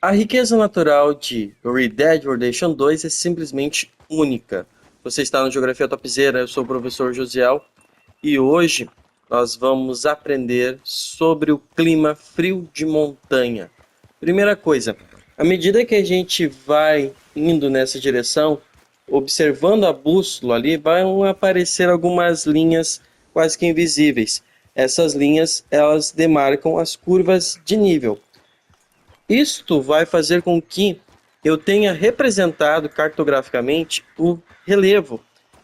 A riqueza natural de Red Dead Redemption 2 é simplesmente única. Você está no Geografia Topzera, eu sou o professor Josiel e hoje nós vamos aprender sobre o clima frio de montanha. Primeira coisa, à medida que a gente vai indo nessa direção, observando a bússola ali, vão aparecer algumas linhas quase que invisíveis. Essas linhas, elas demarcam as curvas de nível. Isto vai fazer com que eu tenha representado cartograficamente o relevo.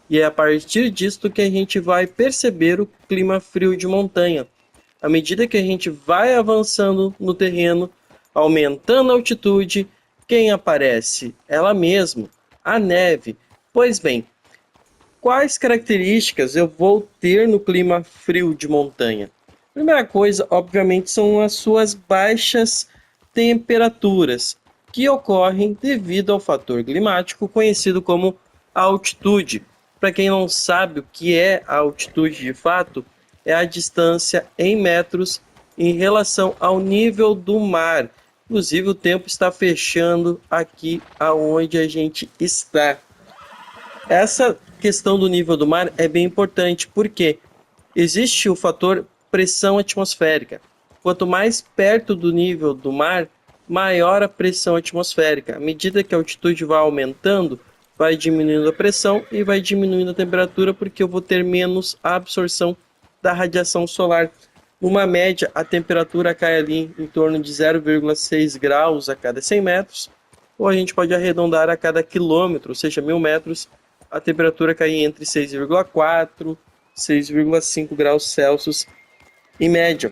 E é a partir disto que a gente vai perceber o clima frio de montanha. À medida que a gente vai avançando no terreno, aumentando a altitude, quem aparece? Ela mesma, a neve. Pois bem, quais características eu vou ter no clima frio de montanha? Primeira coisa, obviamente, são as suas baixas temperaturas, que ocorrem devido ao fator climático conhecido como altitude. Para quem não sabe o que é a altitude de fato, é a distância em metros em relação ao nível do mar. Inclusive, o tempo está fechando aqui aonde a gente está. Essa questão do nível do mar é bem importante, porque existe o fator pressão atmosférica. Quanto mais perto do nível do mar, maior a pressão atmosférica. À medida que a altitude vai aumentando, vai diminuindo a pressão e vai diminuindo a temperatura, porque eu vou ter menos absorção da radiação solar. Numa média, a temperatura cai ali em torno de 0,6 graus a cada 100 metros, ou a gente pode arredondar a cada quilômetro, ou seja, 1.000 metros, a temperatura cai entre 6,4 e 6,5 graus Celsius em média,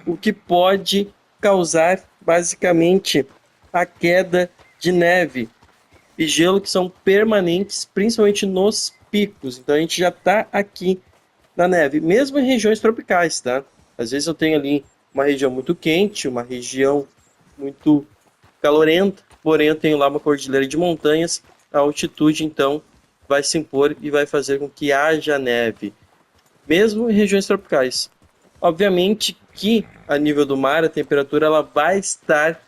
o que pode causar basicamente a queda de neve e gelo que são permanentes, principalmente nos picos. Então a gente já está aqui na neve, mesmo em regiões tropicais, tá? Às vezes eu tenho ali uma região muito quente, uma região muito calorenta, porém eu tenho lá uma cordilheira de montanhas, a altitude então vai se impor e vai fazer com que haja neve, mesmo em regiões tropicais. Obviamente que a nível do mar a temperatura ela vai estar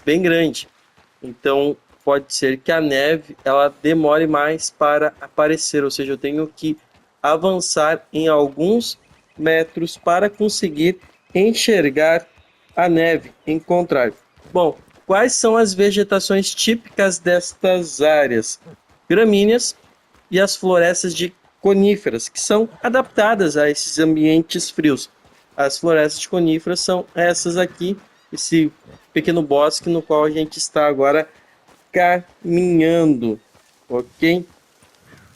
bem grande, então pode ser que a neve ela demore mais para aparecer, ou seja, eu tenho que avançar em alguns metros para conseguir enxergar a neve, encontrar. Bom, quais são as vegetações típicas destas áreas? Gramíneas e as florestas de coníferas, que são adaptadas a esses ambientes frios. As florestas de coníferas são essas aqui, esse pequeno bosque no qual a gente está agora caminhando, ok?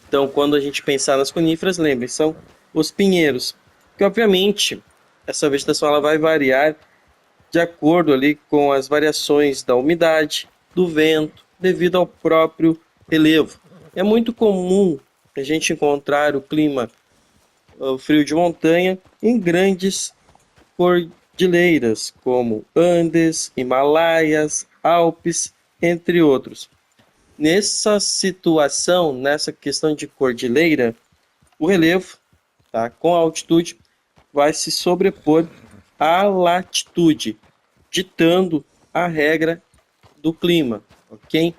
Então, quando a gente pensar nas coníferas, lembre, são os pinheiros, que obviamente essa vegetação ela vai variar de acordo ali com as variações da umidade, do vento, devido ao próprio relevo. É muito comum a gente encontrar o clima o frio de montanha em grandes cordilheiras, como Andes, Himalaias, Alpes, entre outros. Nessa situação, nessa questão de cordilheira, o relevo, tá, com a altitude, vai se sobrepor à latitude, ditando a regra do clima, ok?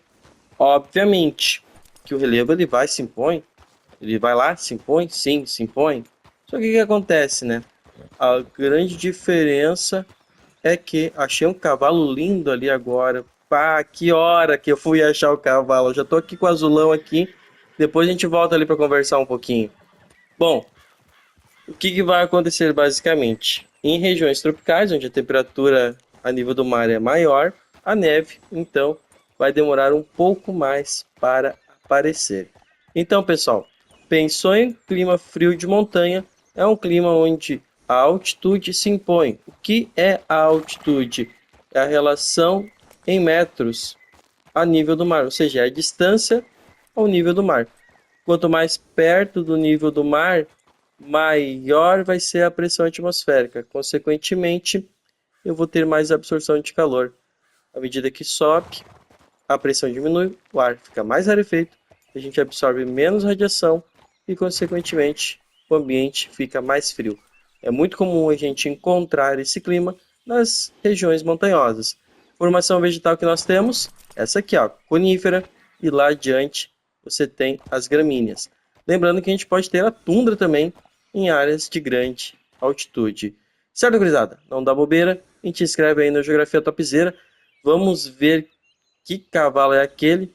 Obviamente que o relevo ele vai se impõe, ele vai lá, se impõe, sim, se impõe. Só que o que acontece, né? A grande diferença é que achei um cavalo lindo ali agora. Pá, que hora que eu fui achar o cavalo. Eu já tô aqui com o azulão aqui. Depois a gente volta ali para conversar um pouquinho. Bom, o que, que vai acontecer basicamente? Em regiões tropicais, onde a temperatura a nível do mar é maior, a neve, então, vai demorar um pouco mais para aparecer. Então, pessoal, pensou em clima frio de montanha, é um clima onde a altitude se impõe. O que é a altitude? É a relação em metros a nível do mar, ou seja, é a distância ao nível do mar. Quanto mais perto do nível do mar, maior vai ser a pressão atmosférica. Consequentemente, eu vou ter mais absorção de calor. À medida que sobe, a pressão diminui, o ar fica mais rarefeito, a gente absorve menos radiação e, consequentemente, o ambiente fica mais frio. É muito comum a gente encontrar esse clima nas regiões montanhosas. Formação vegetal que nós temos, essa aqui, ó, conífera, e lá adiante você tem as gramíneas. Lembrando que a gente pode ter a tundra também em áreas de grande altitude. Certo, gurizada? Não dá bobeira, a gente inscreve aí na Geografia Topzera. Vamos ver que cavalo é aquele.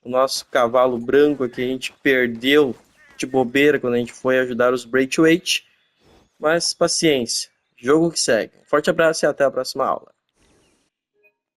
O nosso cavalo branco aqui a gente perdeu de bobeira quando a gente foi ajudar os Braithwaite. Mas paciência, jogo que segue. Forte abraço e até a próxima aula.